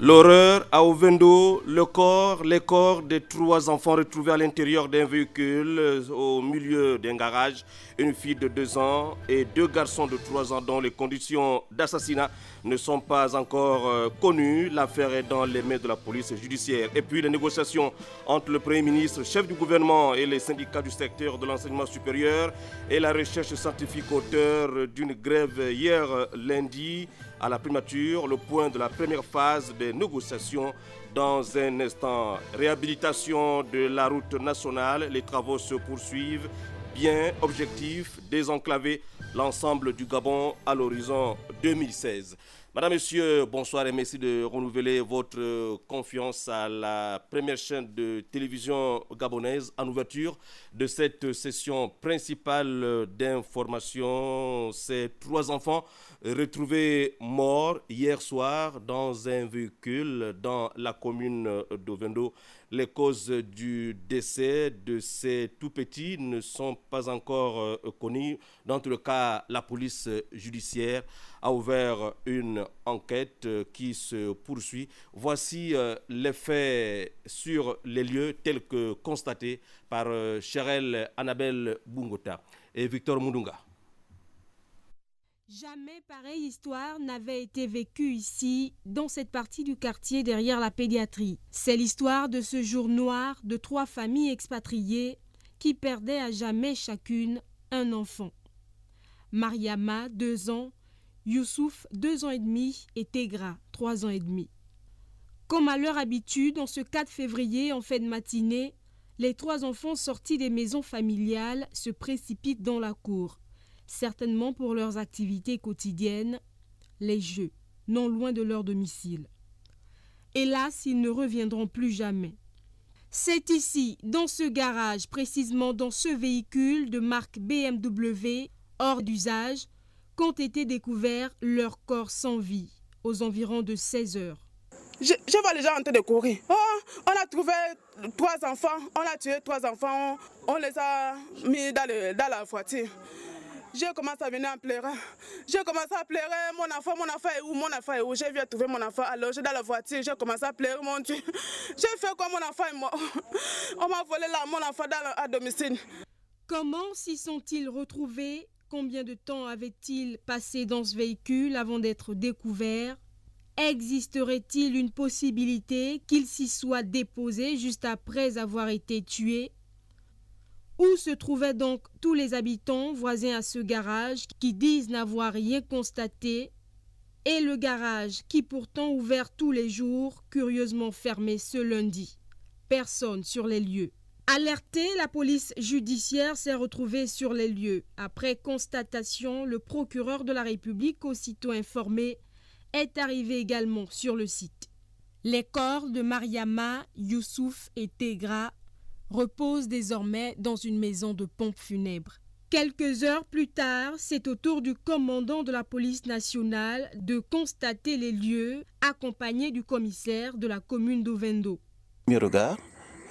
L'horreur à Ovendo, les corps des trois enfants retrouvés à l'intérieur d'un véhicule au milieu d'un garage, une fille de 2 ans et 2 garçons de 3 ans dont les conditions d'assassinat ne sont pas encore connues. L'affaire est dans les mains de la police judiciaire. Et puis les négociations entre le Premier ministre, chef du gouvernement et les syndicats du secteur de l'enseignement supérieur et la recherche scientifique auteur d'une grève hier lundi à la primature, le point de la première phase des négociations dans un instant. Réhabilitation de la route nationale, les travaux se poursuivent. Bien, objectif, désenclaver l'ensemble du Gabon à l'horizon 2016. Madame, Monsieur, bonsoir et merci de renouveler votre confiance à la première chaîne de télévision gabonaise en ouverture de cette session principale d'information. Ces 3 enfants retrouvés morts hier soir dans un véhicule dans la commune d'Ovendo. Les causes du décès de ces tout-petits ne sont pas encore connues. Dans tout le cas, la police judiciaire a ouvert une enquête qui se poursuit. Voici les faits sur les lieux tels que constatés par Cherel Annabelle Bungota et Victor Mundunga. Jamais pareille histoire n'avait été vécue ici, dans cette partie du quartier derrière la pédiatrie. C'est l'histoire de ce jour noir de 3 familles expatriées qui perdaient à jamais chacune un enfant. Mariama, 2 ans, Youssouf, 2 ans et demi et Tegra, 3 ans et demi. Comme à leur habitude, en ce 4 février, en fin de matinée, les 3 enfants sortis des maisons familiales se précipitent dans la cour. Certainement pour leurs activités quotidiennes, les jeux, non loin de leur domicile. Hélas, ils ne reviendront plus jamais. C'est ici, dans ce garage, précisément dans ce véhicule de marque BMW, hors d'usage, qu'ont été découverts leurs corps sans vie, aux environs de 16 heures. Je vois les gens en train de courir. Oh, on a trouvé 3 enfants, on a tué 3 enfants, on les a mis dans la voiture. J'ai commencé à venir en pleurant. J'ai commencé à pleurer, mon enfant est où, mon enfant est où? J'ai vu trouver mon enfant allongé dans la voiture, j'ai commencé à pleurer, mon Dieu. J'ai fait quoi, mon enfant est mort. On m'a volé là, mon enfant à domicile. Comment s'y sont-ils retrouvés? Combien de temps avaient-ils passé dans ce véhicule avant d'être découverts? Existerait-il une possibilité qu'ils s'y soient déposés juste après avoir été tués? Où se trouvaient donc tous les habitants voisins à ce garage qui disent n'avoir rien constaté et le garage qui pourtant ouvert tous les jours, curieusement fermé ce lundi? Personne sur les lieux. Alertée, la police judiciaire s'est retrouvée sur les lieux. Après constatation, le procureur de la République, aussitôt informé, est arrivé également sur le site. Les corps de Mariama, Youssouf et Tegra reposent désormais dans une maison de pompe funèbre. Quelques heures plus tard, c'est au tour du commandant de la police nationale de constater les lieux, accompagné du commissaire de la commune d'Ovendo. Premier regard,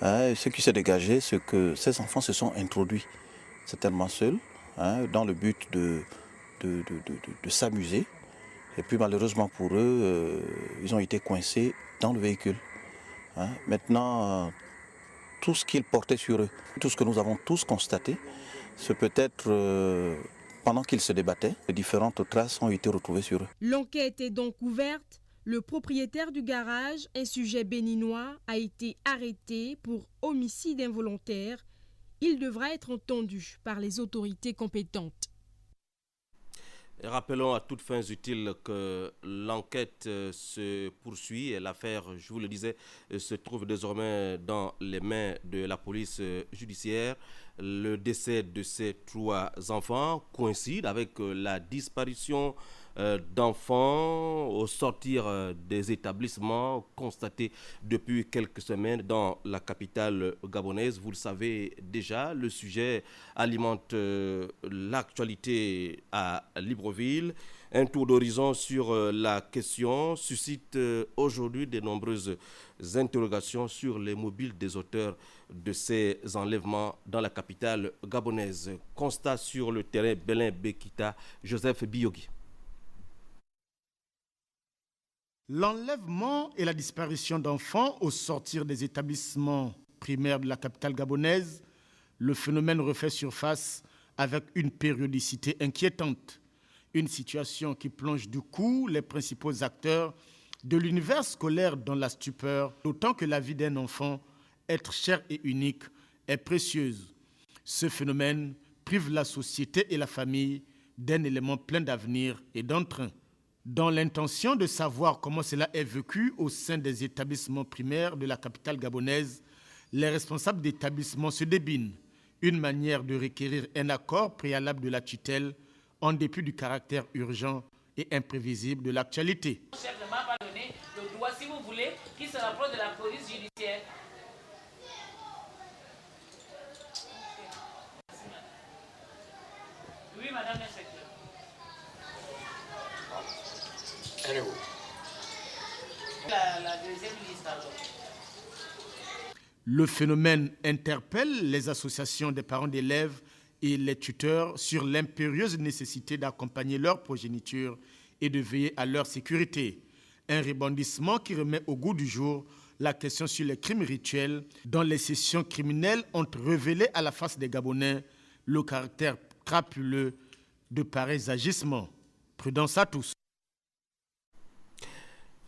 ce qui s'est dégagé, c'est que ces enfants se sont introduits certainement seuls, dans le but de s'amuser. Et puis malheureusement pour eux, ils ont été coincés dans le véhicule. Maintenant, tout ce qu'ils portaient sur eux, tout ce que nous avons tous constaté, c'est peut-être pendant qu'ils se débattaient, les différentes traces ont été retrouvées sur eux. L'enquête est donc ouverte. Le propriétaire du garage, un sujet béninois, a été arrêté pour homicide involontaire. Il devra être entendu par les autorités compétentes. Et rappelons à toutes fins utiles que l'enquête se poursuit et l'affaire, je vous le disais, se trouve désormais dans les mains de la police judiciaire. Le décès de ces 3 enfants coïncide avec la disparition d'enfants au sortir des établissements constatés depuis quelques semaines dans la capitale gabonaise. Vous le savez déjà, le sujet alimente l'actualité à Libreville. Un tour d'horizon sur la question suscite aujourd'hui de nombreuses interrogations sur les mobiles des auteurs de ces enlèvements dans la capitale gabonaise. Constat sur le terrain Belin Bekita, Joseph Biyogi. L'enlèvement et la disparition d'enfants au sortir des établissements primaires de la capitale gabonaise, le phénomène refait surface avec une périodicité inquiétante. Une situation qui plonge du coup les principaux acteurs de l'univers scolaire dans la stupeur, d'autant que la vie d'un enfant, être cher et unique, est précieuse. Ce phénomène prive la société et la famille d'un élément plein d'avenir et d'entrain. Dans l'intention de savoir comment cela est vécu au sein des établissements primaires de la capitale gabonaise, les responsables d'établissements se débinent. Une manière de requérir un accord préalable de la tutelle en dépit du caractère urgent et imprévisible de l'actualité. Le chef ne m'a pas donné le droit, si vous voulez, qu'il se rapproche de la police judiciaire. Oui, madame l'inspecteur. La deuxième liste alors. Le phénomène interpelle les associations des parents d'élèves et les tuteurs sur l'impérieuse nécessité d'accompagner leur progéniture et de veiller à leur sécurité. Un rebondissement qui remet au goût du jour la question sur les crimes rituels dont les sessions criminelles ont révélé à la face des Gabonais le caractère crapuleux de pareils agissements. Prudence à tous.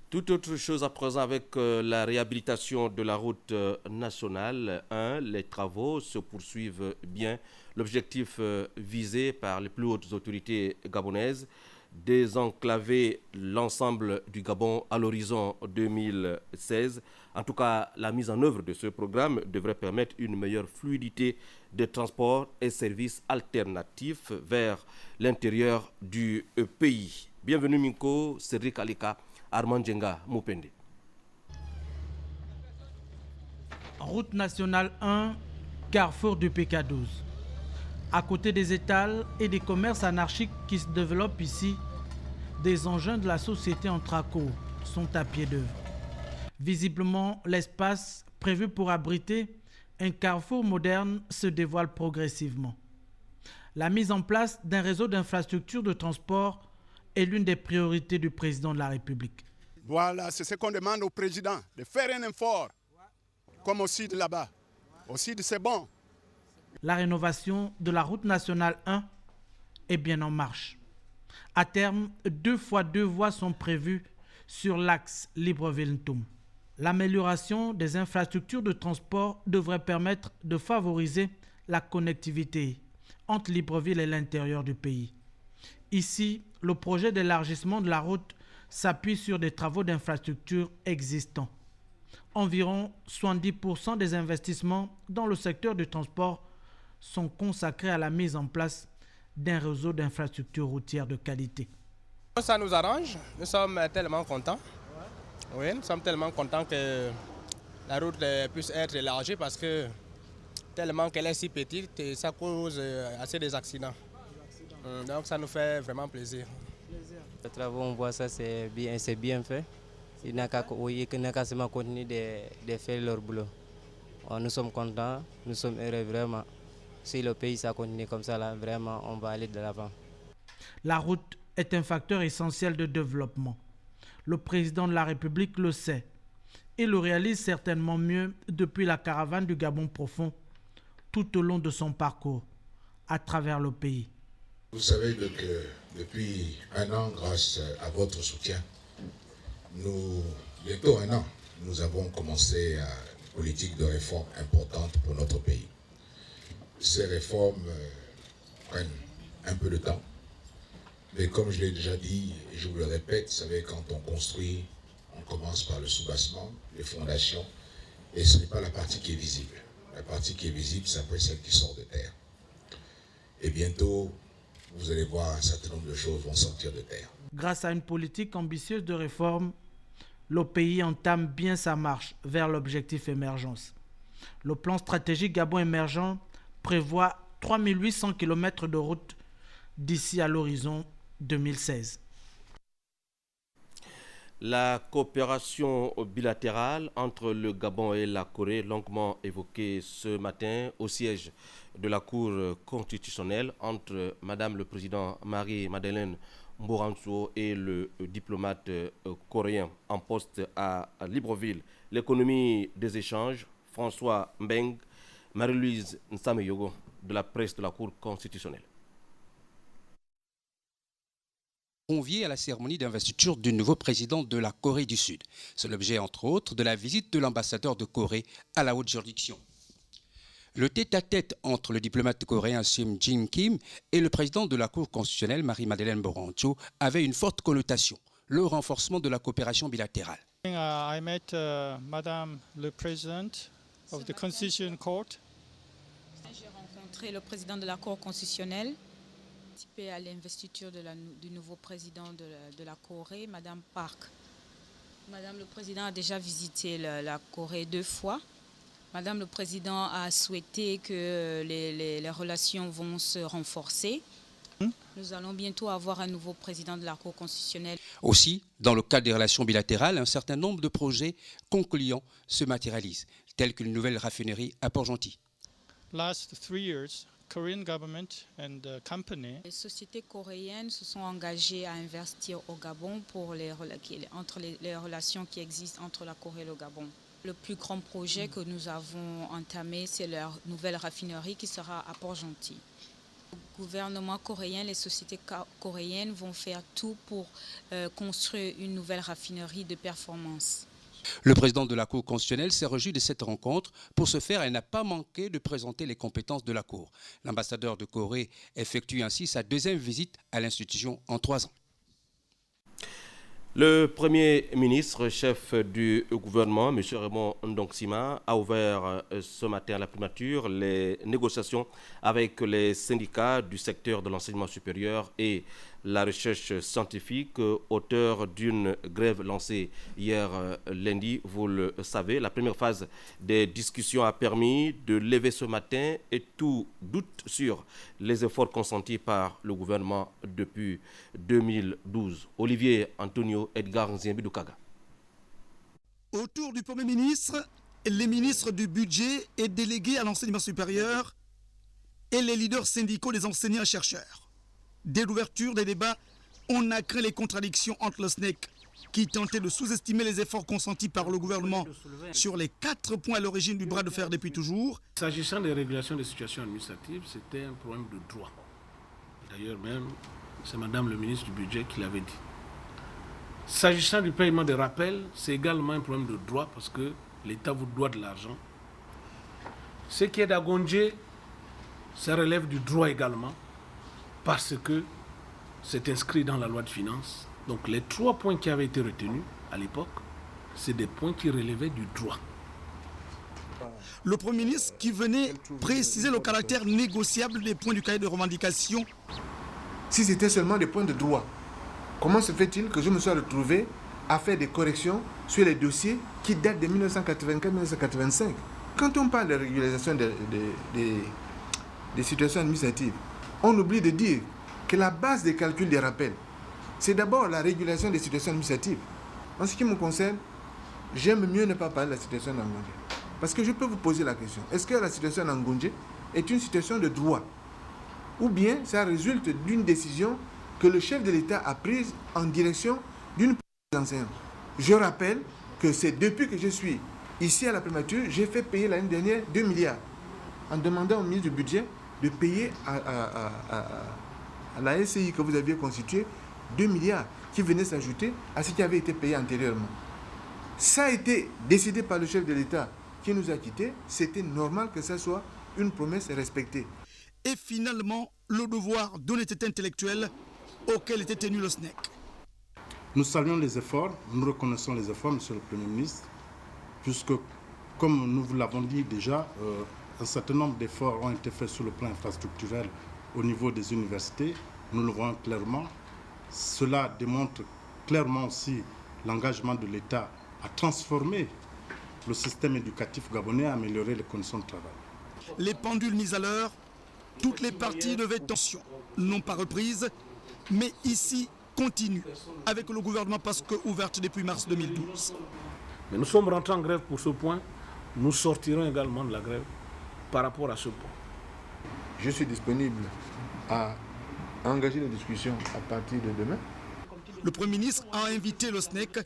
Tout autre chose à présent avec la réhabilitation de la route nationale 1. Les travaux se poursuivent bien. L'objectif visé par les plus hautes autorités gabonaises, désenclaver l'ensemble du Gabon à l'horizon 2016. En tout cas, la mise en œuvre de ce programme devrait permettre une meilleure fluidité des transports et services alternatifs vers l'intérieur du pays. Bienvenue Minko, Cédric Alika, Armand Djenga, Moupende. Route nationale 1, carrefour du PK12. À côté des étals et des commerces anarchiques qui se développent ici, des engins de la société en traco sont à pied d'œuvre. Visiblement, l'espace prévu pour abriter un carrefour moderne se dévoile progressivement. La mise en place d'un réseau d'infrastructures de transport est l'une des priorités du président de la République. Voilà, c'est ce qu'on demande au président, de faire un effort, comme au Sud là-bas. Au Sud, c'est bon. La rénovation de la route nationale 1 est bien en marche. À terme, 2 fois 2 voies sont prévues sur l'axe Libreville-Ntoum. L'amélioration des infrastructures de transport devrait permettre de favoriser la connectivité entre Libreville et l'intérieur du pays. Ici, le projet d'élargissement de la route s'appuie sur des travaux d'infrastructure existants. Environ 70% des investissements dans le secteur du transport sont consacrés à la mise en place d'un réseau d'infrastructures routières de qualité. Ça nous arrange, nous sommes tellement contents. Oui, nous sommes tellement contents que la route puisse être élargie parce que tellement qu'elle est si petite et ça cause assez des accidents. Donc ça nous fait vraiment plaisir. Les travaux, on voit ça, c'est bien fait. Il n'a qu'à seulement continuer de faire leur boulot. Nous sommes contents, nous sommes heureux vraiment. Si le pays ça continue comme ça, là, vraiment, on va aller de l'avant. La route est un facteur essentiel de développement. Le président de la République le sait. Il le réalise certainement mieux depuis la caravane du Gabon profond, tout au long de son parcours, à travers le pays. Vous savez que depuis 1 an, grâce à votre soutien, bientôt 1 an, nous avons commencé une politique de réforme importante pour notre pays. Ces réformes prennent un peu de temps, mais comme je l'ai déjà dit, et je vous le répète, vous savez, quand on construit, on commence par le soubassement, les fondations, et ce n'est pas la partie qui est visible. La partie qui est visible, c'est après celle qui sort de terre. Et bientôt, vous allez voir un certain nombre de choses vont sortir de terre. Grâce à une politique ambitieuse de réforme, le pays entame bien sa marche vers l'objectif émergence. Le plan stratégique Gabon émergent prévoit 3800 km de route d'ici à l'horizon 2016. La coopération bilatérale entre le Gabon et la Corée, longuement évoquée ce matin au siège de la Cour constitutionnelle entre Madame le Président Marie-Madeleine Mboranso et le diplomate coréen en poste à Libreville. L'économie des échanges, François Mbeng, Marie-Louise Nsameyogo de la presse de la Cour constitutionnelle. Convié à la cérémonie d'investiture du nouveau président de la Corée du Sud. C'est l'objet, entre autres, de la visite de l'ambassadeur de Corée à la haute juridiction. Le tête-à-tête entre le diplomate coréen Sim Jin-kim et le président de la Cour constitutionnelle, Marie-Madeleine Mboranso, avait une forte connotation, le renforcement de la coopération bilatérale. I met Madame le Président of the Constitution Court. J'ai rencontré le président de la Cour constitutionnelle, participé à l'investiture du nouveau président de la Corée, Madame Park. Madame le Président a déjà visité la Corée 2 fois. Madame le Président a souhaité que les relations vont se renforcer. Nous allons bientôt avoir un nouveau président de la Cour constitutionnelle. Aussi, dans le cadre des relations bilatérales, un certain nombre de projets concluants se matérialisent, tels qu'une nouvelle raffinerie à Port-Gentil. Last 3 years, Korean government and company. Les sociétés coréennes se sont engagées à investir au Gabon pour les relations qui existent entre la Corée et le Gabon. Le plus grand projet que nous avons entamé, c'est leur nouvelle raffinerie qui sera à Port-Gentil. Le gouvernement coréen, les sociétés coréennes vont faire tout pour construire une nouvelle raffinerie de performance. Le président de la Cour constitutionnelle s'est réjoui de cette rencontre. Pour ce faire, elle n'a pas manqué de présenter les compétences de la Cour. L'ambassadeur de Corée effectue ainsi sa deuxième visite à l'institution en 3 ans. Le Premier ministre, chef du gouvernement, M. Raymond Ndonksima, a ouvert ce matin à la primature les négociations avec les syndicats du secteur de l'enseignement supérieur et la recherche scientifique, auteur d'une grève lancée hier lundi. Vous le savez, la première phase des discussions a permis de lever ce matin et tout doute sur les efforts consentis par le gouvernement depuis 2012. Olivier Antonio Edgar Nziembidoukaga. Autour du Premier ministre, les ministres du budget et délégués à l'enseignement supérieur et les leaders syndicaux des enseignants-chercheurs. Dès l'ouverture des débats, on a créé les contradictions entre le SNEC, qui tentait de sous-estimer les efforts consentis par le gouvernement sur les 4 points à l'origine du bras de fer depuis toujours. S'agissant des régulations des situations administratives, c'était un problème de droit. D'ailleurs même, c'est Madame le ministre du Budget qui l'avait dit. S'agissant du paiement des rappels, c'est également un problème de droit parce que l'État vous doit de l'argent. Ce qui est d'Agondje, ça relève du droit également parce que c'est inscrit dans la loi de finances. Donc les 3 points qui avaient été retenus à l'époque, c'est des points qui relevaient du droit. Le Premier ministre qui venait préciser le caractère négociable des points du cahier de revendication. Si c'était seulement des points de droit, comment se fait-il que je me sois retrouvé à faire des corrections sur les dossiers qui datent de 1984-1985 ? Quand on parle de régularisation des situations administratives, on oublie de dire que la base des calculs des rappels, c'est d'abord la régulation des situations administratives. En ce qui me concerne, j'aime mieux ne pas parler de la situation en Ngondje. Parce que je peux vous poser la question, est-ce que la situation en Ngondje est une situation de droit? Ou bien ça résulte d'une décision que le chef de l'État a prise en direction d'une enseignante? Je rappelle que c'est depuis que je suis ici à la primature, j'ai fait payer l'année dernière 2 milliards en demandant au ministre du Budget de payer à la SCI que vous aviez constituée 2 milliards qui venaient s'ajouter à ce qui avait été payé antérieurement. Ça a été décidé par le chef de l'État qui nous a quittés. C'était normal que ça soit une promesse respectée. Et finalement, le devoir d'honnêteté intellectuelle auquel était tenu le SNEC. Nous saluons les efforts, nous reconnaissons les efforts, Monsieur le Premier ministre, puisque, comme nous vous l'avons dit déjà, un certain nombre d'efforts ont été faits sur le plan infrastructurel au niveau des universités. Nous le voyons clairement. Cela démontre clairement aussi l'engagement de l'État à transformer le système éducatif gabonais, à améliorer les conditions de travail. Les pendules mises à l'heure, toutes les parties de tension n'ont pas reprise, mais ici continue avec le gouvernement parce que ouverte depuis mars 2012. Mais nous sommes rentrés en grève pour ce point. Nous sortirons également de la grève par rapport à ce point. Je suis disponible à à engager les discussions à partir de demain. Le Premier ministre a invité le SNEC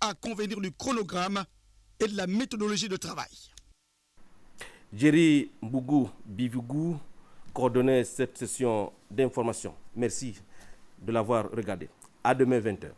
à convenir du chronogramme et de la méthodologie de travail. Jerry Mbougou Bivugou coordonnait cette session d'information. Merci de l'avoir regardé. À demain 20h.